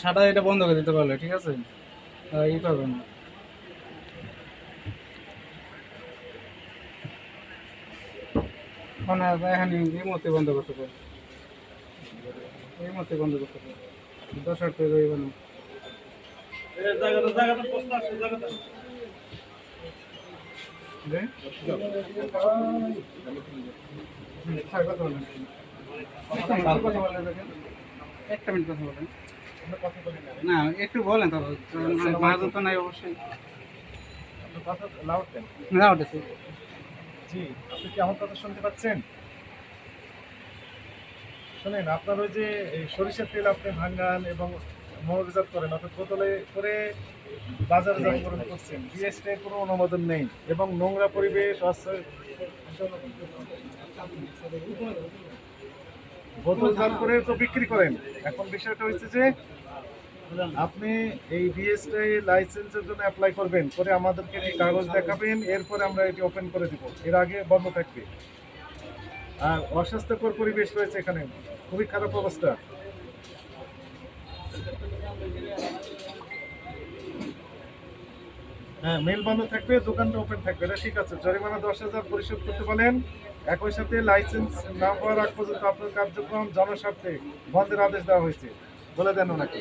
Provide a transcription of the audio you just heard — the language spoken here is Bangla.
সাটা এটা বন্ধ করে দিতে পারলে ঠিক আছে, ই পাবে না। মানে এখানে এই মুহূর্তে বন্ধ করতে পারে, এই মুহূর্তে বন্ধ করতে পারে, 10 টাকা রইবে না। যে? স্যার কথা বলেন। কথা বলেন দেখেন। একটা মিনিট কথা বলেন। না একটু বলেন তবে, মাহাজন তো নাই অবশ্যই। কথা লাউড দেন। না উঠেছে। জি, আপনি কি আমার কথা শুনতে পাচ্ছেন? শোনেন, আপনার ওই যে এই সরিষার তেল আপনি ভাঙ্গান এবং মৌলজাত করেন, অর্থাৎ বোতলে করে বাজারজাতকরণ করছেন, বিএসটিআই কোনো অনুমোদন নেই এবং নোংরা পরিবেশ বোতলজাত করে তো বিক্রি করেন। এখন বিষয়টা হচ্ছে যে আপনি এই বিএসটিআই লাইসেন্সের জন্য অ্যাপ্লাই করবেন, করে আমাদেরকে এই কাগজ দেখাবেন, এরপরে আমরা এটি ওপেন করে দিব। এর আগে বন্ধ থাকবে। আর অস্বাস্থ্যকর পরিবেশ রয়েছে এখানে, খুবই খারাপ অবস্থা। হ্যাঁ, মেল বন্ধ থাকবে, দোকানটা ওপেন থাকবে, এটা ঠিক আছে। জরিমানা 10,000 পরিশোধ করতে বলেন। একই সাথে লাইসেন্স না পাওয়ার আগ পর্যন্ত আপনার কার্যক্রম জনস্বার্থে বন্ধের আদেশ দেওয়া হয়েছে, বলে দেন ওনাকে।